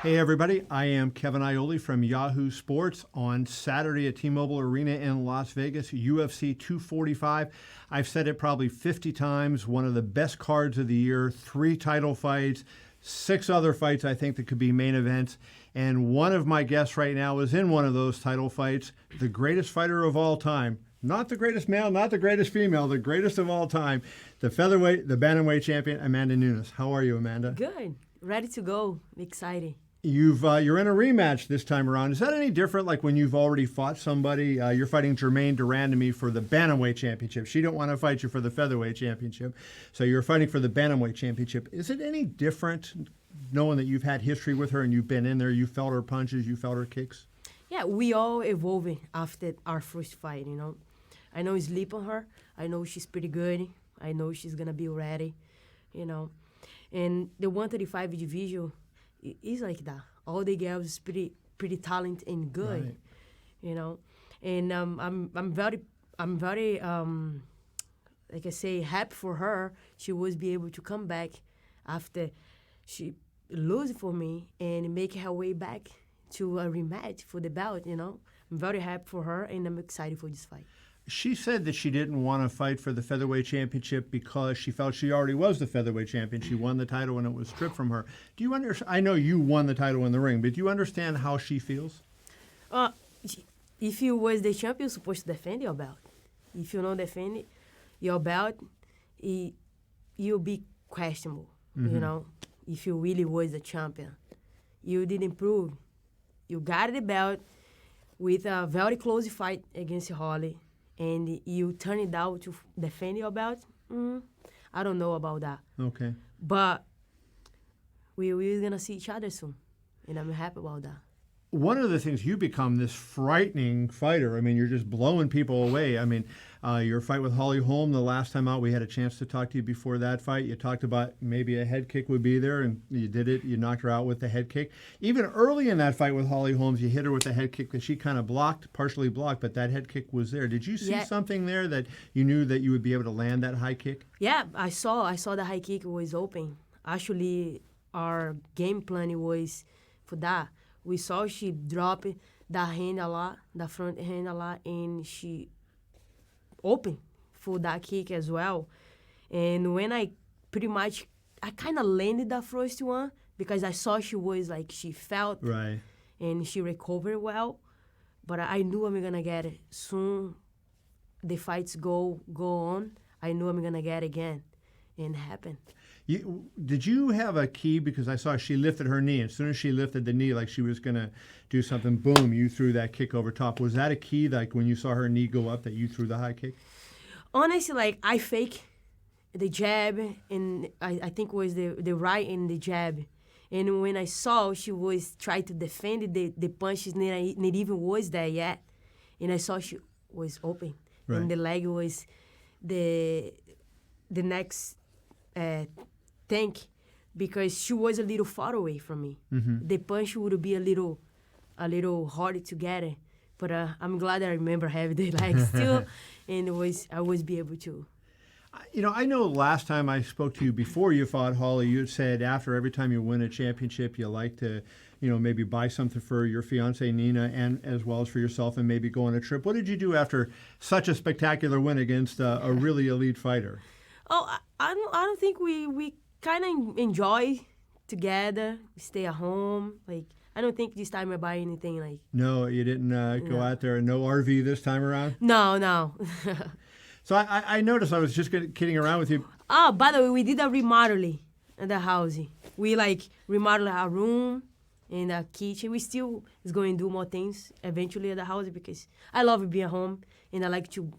Hey everybody, I am Kevin Iole from Yahoo Sports. On Saturday at T-Mobile Arena in Las Vegas, UFC 245. I've said it probably 50 times, one of the best cards of the year, 3 title fights, 6 other fights I think that could be main events. And one of my guests right now is in one of those title fights, the greatest fighter of all time. Not the greatest male, not the greatest female, the greatest of all time, the featherweight, the bantamweight champion, Amanda Nunes. How are you, Amanda? Good. Ready to go. Excited. You're in a rematch this time around. Is that any different? Like when you've already fought somebody, you're fighting Germaine de Randamie for the bantamweight championship. She don't want to fight you for the featherweight championship, so you're fighting for the bantamweight championship. Is it any different knowing that you've had history with her and you've been in there, you felt her punches, you felt her kicks? Yeah, we all evolving after our first fight. I know sleep on her. I know she's pretty good. I know she's gonna be ready. And the 135 division. It's like that. All the girls is pretty talented and good, right. And I'm very like I say, happy for her. She was be able to come back after she lose for me and make her way back to a rematch for the belt. I'm very happy for her and I'm excited for this fight. She said that she didn't want to fight for the featherweight championship because she felt she already was the featherweight champion. She won the title and it was stripped from her. Do you understand? I know you won the title in the ring, but do you understand how she feels? If you was the champion, you're supposed to defend your belt. If you don't defend your belt, you'll be questionable. Mm-hmm. If you really was the champion, you didn't prove. You got the belt with a very close fight against Holly. And you turn it down to defend your belt? I don't know about that. Okay. But we're going to see each other soon, and I'm happy about that. One of the things, you become this frightening fighter. I mean, you're just blowing people away. I mean, your fight with Holly Holm, the last time out, we had a chance to talk to you before that fight. You talked about maybe a head kick would be there, and you did it. You knocked her out with the head kick. Even early in that fight with Holly Holm, you hit her with a head kick that she kind of partially blocked, but that head kick was there. Did you see something there that you knew that you would be able to land that high kick? Yeah, I saw the high kick was open. Actually, our game plan was for that. We saw she drop that hand a lot, the front hand a lot, and she opened for that kick as well. And when I kind of landed that first one because I saw she was like, she felt right, and she recovered well. But I knew I'm going to get it. Soon the fights go on, I knew I'm going to get it again. And it happened. Did you have a key? Because I saw she lifted her knee. As soon as she lifted the knee, like she was going to do something, boom, you threw that kick over top. Was that a key, like when you saw her knee go up, that you threw the high kick? Honestly, like I fake the jab, and I think it was the right and the jab. And when I saw she was trying to defend the punches, not even was there yet. And I saw she was open. Right. And the leg was the next tank, because she was a little far away from me. Mm-hmm. The punch would be a little harder to get it, but I'm glad I remember having the leg still, and I was be able to. I know last time I spoke to you before you fought Holly, you had said after every time you win a championship, you like to, maybe buy something for your fiancée Nina and as well as for yourself, and maybe go on a trip. What did you do after such a spectacular win against a really elite fighter? Oh, I don't think we kind of enjoy together, stay at home. Like, I don't think this time I buy anything like. No, you didn't go out there. No RV this time around? No. So I noticed, I was just kidding around with you. Oh, by the way, we did a remodeling in the house. We remodeled our room and the kitchen. We still is going to do more things eventually at the house because I love being home and I like to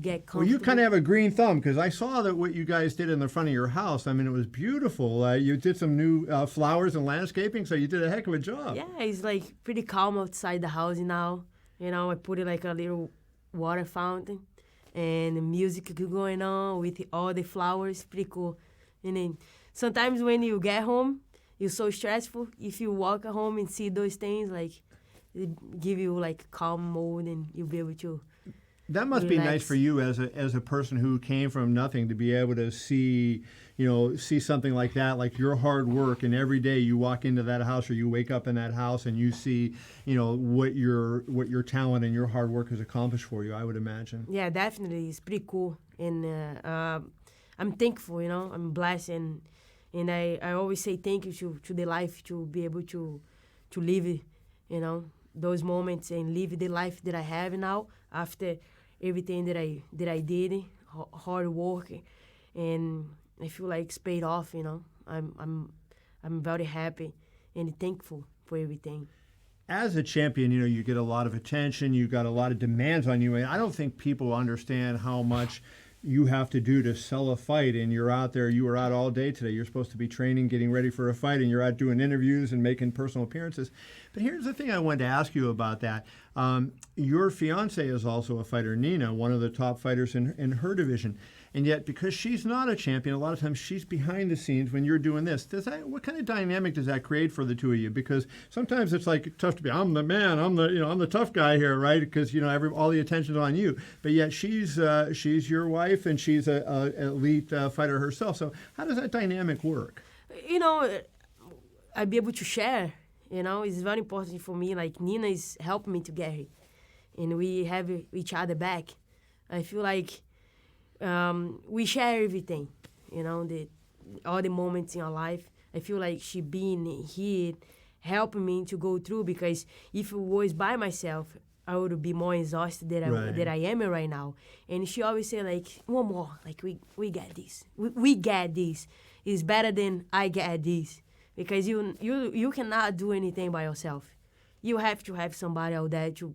get comfortable. Well, you kind of have a green thumb because I saw that what you guys did in the front of your house. I mean, it was beautiful. You did some new flowers and landscaping, so you did a heck of a job. Yeah, it's like pretty calm outside the house now. I put it like a little water fountain and the music going on with all the flowers. Pretty cool. And then sometimes when you get home, you're so stressful. If you walk at home and see those things, like it give you like calm mode and you'll be able to That must be nice for you as a person who came from nothing to be able to see, see something like that, like your hard work, and every day you walk into that house or you wake up in that house and you see, what your talent and your hard work has accomplished for you, I would imagine. Yeah, definitely. It's pretty cool. And I'm thankful, I'm blessed. And I always say thank you to the life to be able to live, those moments and live the life that I have now after everything that I did, hard work, and I feel like it's paid off. I'm very happy and thankful for everything. As a champion, you get a lot of attention. You got a lot of demands on you, and I don't think people understand how much you have to do to sell a fight. And you're out there. You were out all day today. You're supposed to be training, getting ready for a fight, and you're out doing interviews and making personal appearances. But here's the thing I wanted to ask you about that. Your fiance is also a fighter, Nina, one of the top fighters in her division. And yet, because she's not a champion, a lot of times she's behind the scenes when you're doing this. What kind of dynamic does that create for the two of you? Because sometimes it's like tough to be, I'm the man, I'm the tough guy here, right? Because all the attention's on you. But yet she's your wife and she's a elite fighter herself. So how does that dynamic work? I'd be able to share. It's very important for me. Like Nina is helping me to get here, and we have each other back. I feel like. We share everything, all the moments in our life. I feel like she being here, helping me to go through, because if it was by myself, I would be more exhausted than I am right now. And she always say like, one more, like we get this. We get this. It's better than I get this. Because you cannot do anything by yourself. You have to have somebody out there to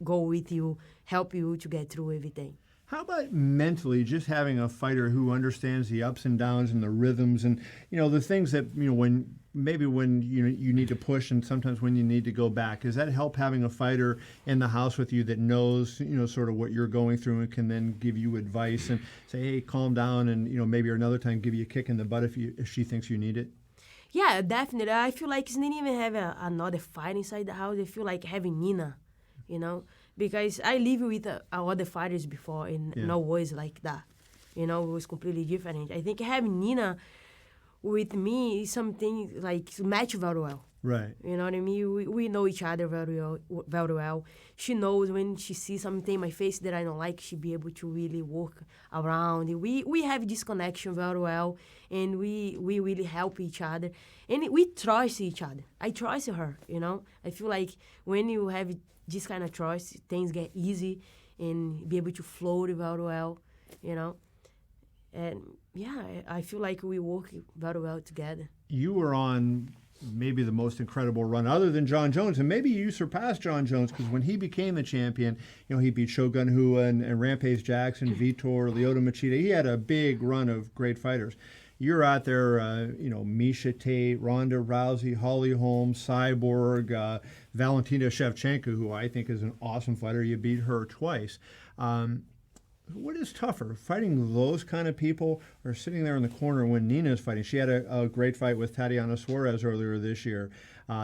go with you, help you to get through everything. How about mentally, just having a fighter who understands the ups and downs and the rhythms and, the things that, when you need to push and sometimes when you need to go back? Does that help having a fighter in the house with you that knows, sort of what you're going through and can then give you advice and say, hey, calm down, and, maybe another time give you a kick in the butt if she thinks you need it? Yeah, definitely. I feel like it's not even having another fight inside the house. I feel like having Nina, because I lived with other fighters before, and no was like that. It was completely different. I think having Nina with me is something like match very well. Right. You know what I mean? We know each other very well. She knows when she sees something in my face that I don't like, she be able to really work around. We have this connection very well, and we really help each other. And we trust each other. I trust her, I feel like when you have this kind of trust, things get easy and be able to flow very well, And yeah, I feel like we work very well together. You were on maybe the most incredible run other than John Jones, and maybe you surpassed John Jones, because when he became the champion, he beat Shogun Rua and Rampage Jackson, Vitor, Lyoto Machida. He had a big run of great fighters. You're out there, Miesha Tate, Ronda Rousey, Holly Holm, Cyborg, Valentina Shevchenko, who I think is an awesome fighter. You beat her twice. What is tougher, fighting those kind of people or sitting there in the corner when Nina's fighting? She had a great fight with Tatiana Suarez earlier this year.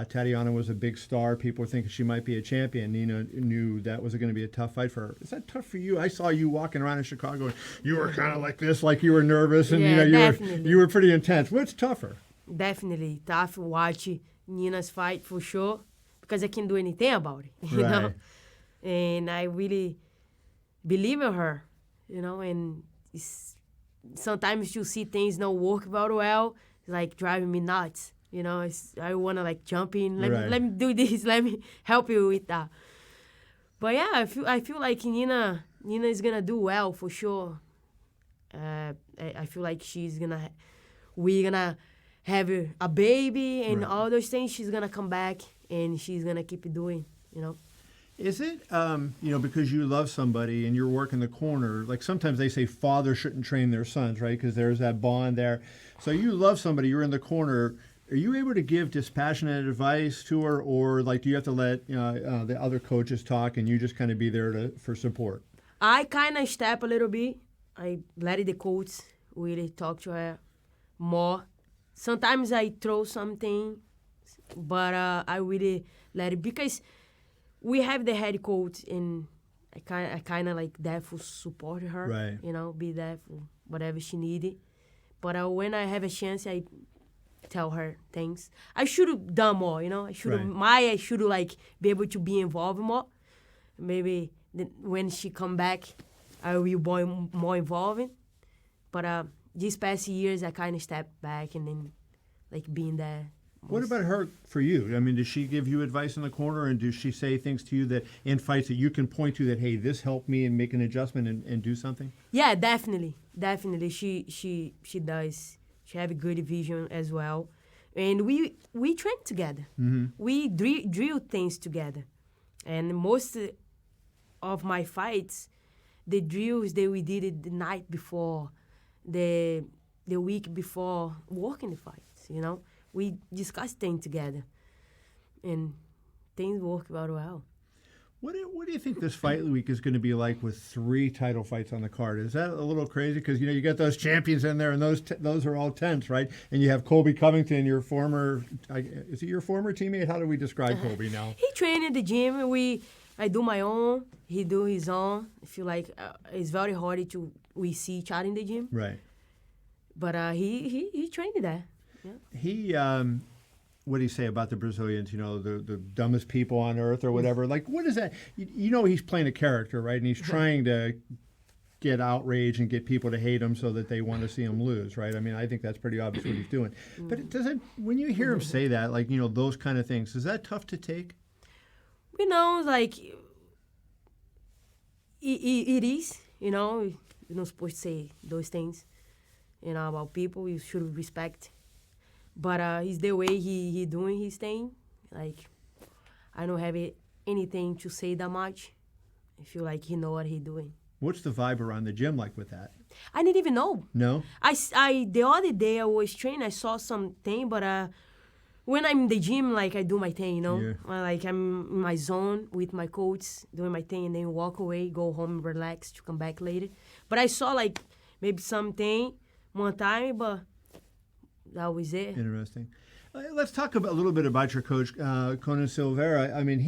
Tatiana was a big star. People were thinking she might be a champion. Nina knew that was going to be a tough fight for her. Is that tough for you? I saw you walking around in Chicago, and you were kind of like this, like you were nervous, and you were pretty intense. What's tougher? Definitely tough watching Nina's fight for sure, because I can't do anything about it, you know. And I really believe in her. And sometimes you see things not work very well, it's like driving me nuts. I want to jump in, let me do this, let me help you with that. But yeah, I feel like Nina is gonna do well for sure. I feel like we're gonna have a baby and all those things. She's gonna come back and she's gonna keep doing, Is it, because you love somebody and you're working the corner, like sometimes they say fathers shouldn't train their sons, right? Because there's that bond there. So you love somebody, you're in the corner. Are you able to give dispassionate advice to her, or do you have to let the other coaches talk and you just kind of be there for support? I kind of step a little bit. I let the coach really talk to her more. Sometimes I throw something, but I really let it, because we have the head coach, and I kind of like there for support her, Right. you know, be there for whatever she needed. But when I have a chance, I tell her things. I should have done more, you know. I should have I should like be able to be involved more. Maybe when she come back, I will be more involved. But these past years, I kind of stepped back and then like being there. What about her for you? I mean, does she give you advice in the corner, and does she say things to you that in fights that you can point to that, hey, this helped me and make an adjustment and do something? Yeah, definitely. She does. She have a good vision as well. And we train together. Mm-hmm. We drill things together. And most of my fights, the drills that we did it the night before, the week before, working the fights, you know. We discuss things together, and things work very well. What do you think this fight week is going to be like with 3 title fights on the card? Is that a little crazy? Because, you know, you got those champions in there, and those are all tense, right? And you have Colby Covington, your former, is it your former teammate? How do we describe Colby now? He trained at the gym. I do my own. He do his own. I feel like it's very hard we see each other in the gym. Right. But he trained there. Yeah. He, what do you say about the Brazilians? You know, the dumbest people on earth or whatever. Like, what is that? You know, he's playing a character, right? And he's trying to get outrage and get people to hate him so that they want to see him lose, right? I mean, I think that's pretty obvious what he's doing. But when you hear him say that, like, you know, those kind of things, is that tough to take? You know, like, it is, you know. You're not supposed to say those things, you know, about people. You should respect. But it's the way he doing his thing. Like, I don't have anything to say that much. I feel like he know what he doing. What's the vibe around the gym like with that? I didn't even know. No? The other day I was training, I saw something, but when I'm in the gym, like, I do my thing, you know? Yeah. Like, I'm in my zone with my coach, doing my thing, and then walk away, go home, relax, to come back later. But I saw, like, maybe something one time, but that was it. Interesting. Let's talk a little bit about your coach, Kona Silvera. I mean,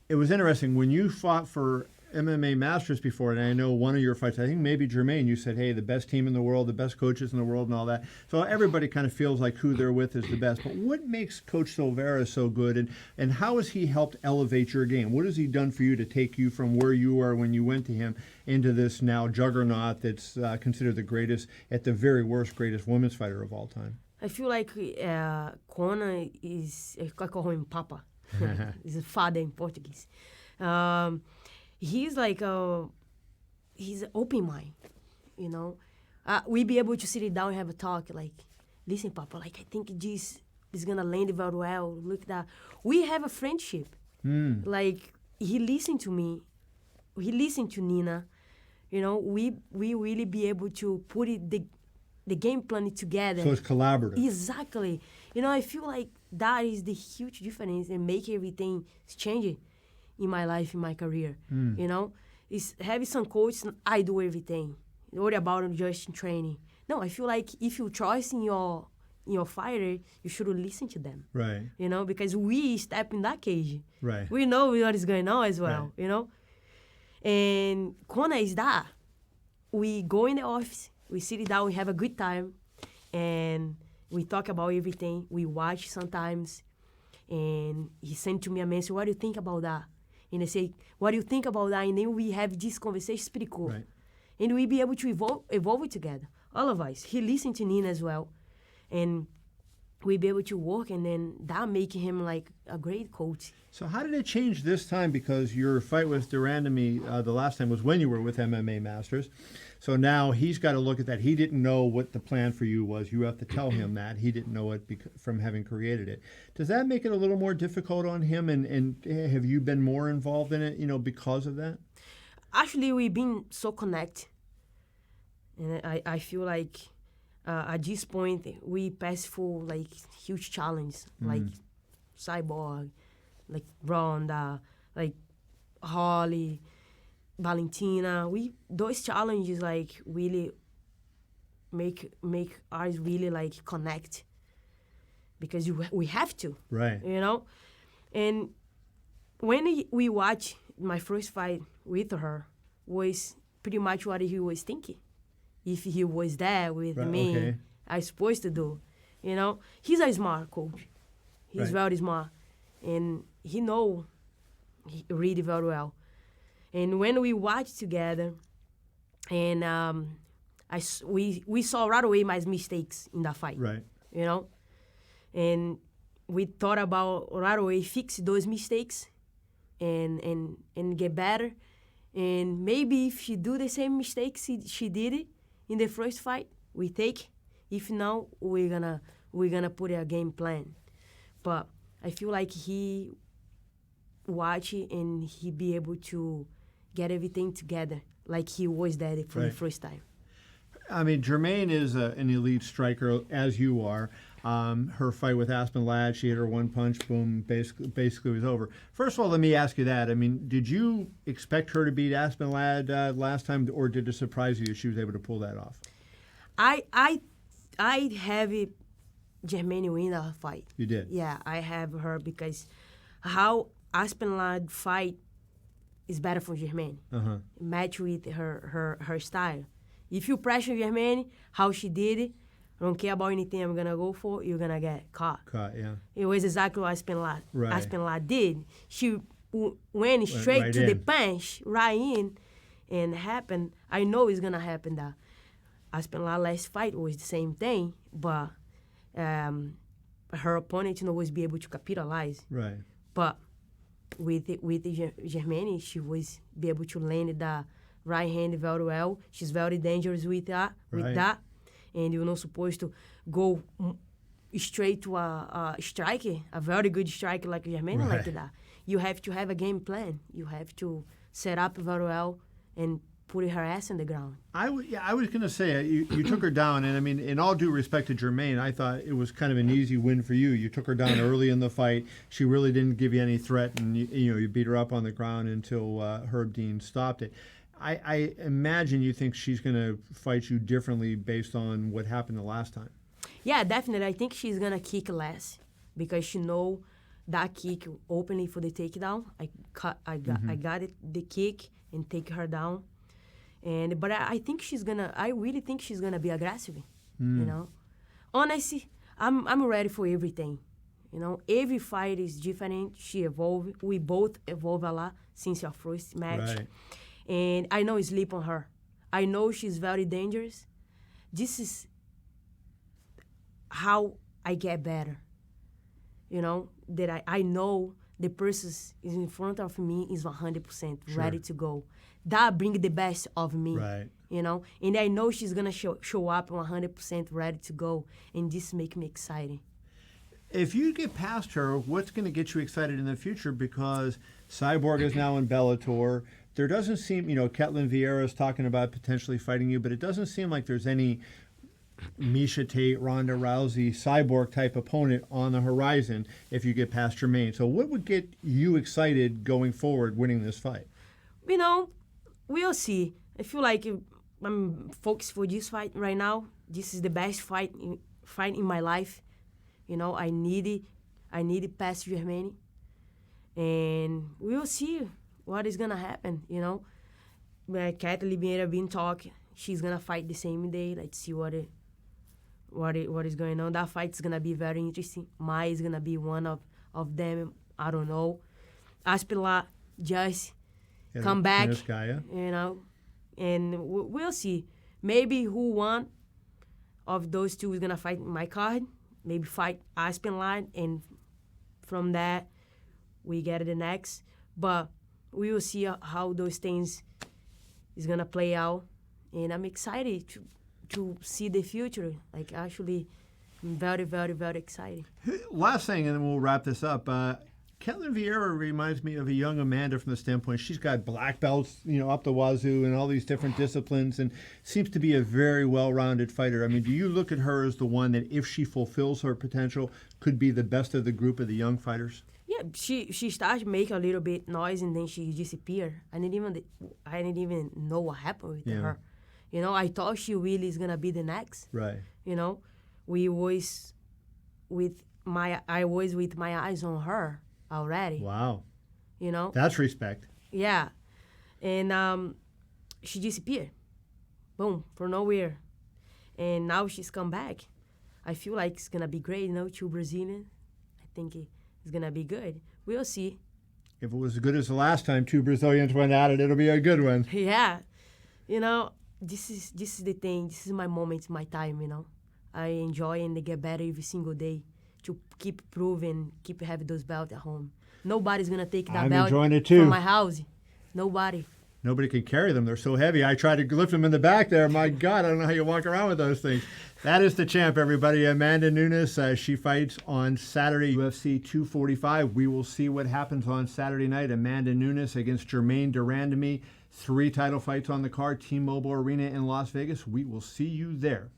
it was interesting when you fought for MMA Masters before, and I know one of your fights, I think maybe Germaine, you said, hey, the best team in the world, the best coaches in the world and all that. So everybody kind of feels like who they're with is the best. But what makes Coach Silvera so good, and how has he helped elevate your game? What has he done for you to take you from where you were when you went to him into this now juggernaut that's considered the greatest, at the very worst, greatest women's fighter of all time? I feel like Kona is, I call him Papa. He's a father in Portuguese. He's like, he's an open mind, you know. We be able to sit down and have a talk, like, listen, Papa, like, I think this is going to land very well. Look at that. We have a friendship. Like, he listened to me. He listened to Nina. You know, we really be able to put the game plan together. So it's collaborative. Exactly. You know, I feel like that is the huge difference and make everything change in my life, in my career. You know, it's having some coaches, I do everything. Don't worry about just training. No, I feel like if you trust in your fighter, you should listen to them. Right. You know, because we step in that cage. Right. We know what is going on as well, right. You know. And Kona is that. We go in the office, we sit down, we have a good time, and we talk about everything. We watch sometimes, and he sent to me a message, what do you think about that? And I say, what do you think about that? And then we have this conversation, it's pretty cool. Right. And we be able to evolve it together, all of us. He listened to Nina as well. And we be able to work, and then that make him like a great coach. So how did it change this time? Because your fight with de Randamie the last time was when you were with MMA Masters. So now he's got to look at that. He didn't know what the plan for you was. You have to tell him that. He didn't know it from having created it. Does that make it a little more difficult on him? And have you been more involved in it, you know, because of that? Actually, we've been so connected. And I feel like at this point, we pass for like huge challenge, like Cyborg, like Ronda, like Holly, Valentina. Those challenges like really make us really like connect, because we have to, right? You know. And when we watch my first fight with her was pretty much what he was thinking. If he was there with me, okay. I supposed to do. You know, he's a smart coach. He's very smart, and he know really very well. And when we watched together, and we saw right away my mistakes in that fight. Right. You know, and we thought about right away fix those mistakes, and get better. And maybe if she do the same mistakes she did it in the first fight, we take. If not, we're gonna put a game plan. But I feel like he watch it and he be able to get everything together like he was there for the first time. I mean, Germaine is an elite striker, as you are. Her fight with Aspen Ladd, she hit her one punch, boom, basically was over. First of all, let me ask you that. I mean, did you expect her to beat Aspen Ladd last time, or did it surprise you she was able to pull that off? I have Germaine win that fight. You did? Yeah, I have her because how Aspen Ladd fight is better for Germaine. Match with her style. If you pressure Germaine, how she did it, I don't care about anything I'm going to go for, you're going to get caught. Caught, yeah. It was exactly what Aspen Ladd did. She went straight to the punch, right in, and happened. I know it's going to happen that Aspen Ladd last fight was the same thing, but her opponent was be able to capitalize. Right. But with Germaine, she was be able to land the right hand very well. She's very dangerous with that. And you're not supposed to go straight to a striker, a very good striker like Germaine like that. You have to have a game plan. You have to set up very well and put her ass on the ground. I was going to say, you took her down, and I mean, in all due respect to Germaine, I thought it was kind of an easy win for you. You took her down early in the fight. She really didn't give you any threat, and you beat her up on the ground until Herb Dean stopped it. I imagine you think she's going to fight you differently based on what happened the last time. Yeah, definitely. I think she's going to kick less because she know that kick openly for the takedown. I got it, the kick, and take her down. But I think I really think she's going to be aggressive, you know. Honestly, I'm ready for everything. You know, every fight is different. She evolved. We both evolved a lot since our first match. Right. And I know sleep on her. I know she's very dangerous. This is how I get better. You know, that I know the person is in front of me is 100% ready to go. That brings the best of me. Right. You know, and I know she's going to show up 100% ready to go. And this makes me excited. If you get past her, what's going to get you excited in the future? Because Cyborg is now in Bellator. There doesn't seem, Ketlin Vieira is talking about potentially fighting you, but it doesn't seem like there's any Miesha Tate, Ronda Rousey, Cyborg type opponent on the horizon if you get past Germaine. So what would get you excited going forward winning this fight? We'll see. I feel like I'm focused for this fight right now. This is the best fight in my life. I need it past Germaine. And we'll see what is gonna happen, Kathleen Vieira been talking. She's gonna fight the same day. Let's see what is going on. That fight's gonna be very interesting. Maya is gonna be one of them. I don't know. Aspen Ladd just come back, guy, and we'll see. Maybe who one of those two is gonna fight in my card. Maybe fight Aspen Ladd, and from that we get the next. But we will see how those things is gonna play out, and I'm excited to see the future. Like, actually, I'm very, very, very excited. Last thing, and then we'll wrap this up. Ketlin Vieira reminds me of a young Amanda from the standpoint she's got black belts, up the wazoo and all these different disciplines, and seems to be a very well-rounded fighter. I mean, do you look at her as the one that, if she fulfills her potential, could be the best of the group of the young fighters? Yeah, she started making a little bit noise and then she disappeared. I didn't even know what happened with her. I thought she really is gonna be the next. Right. I was with my eyes on her already. Wow. That's respect. Yeah. And she disappeared. Boom, from nowhere. And now she's come back. I feel like it's going to be great, two Brazilians. I think it's going to be good. We'll see. If it was as good as the last time two Brazilians went at it, it'll be a good one. Yeah. This is the thing. This is my moment, my time, I enjoy and they get better every single day to keep proving, keep having those belts at home. Nobody's going to take that belt from my house. Nobody. Nobody can carry them. They're so heavy. I tried to lift them in the back there. My God, I don't know how you walk around with those things. That is the champ, everybody. Amanda Nunes. She fights on Saturday, UFC 245. We will see what happens on Saturday night. Amanda Nunes against Germaine de Randamie. 3 title fights on the card. T-Mobile Arena in Las Vegas. We will see you there.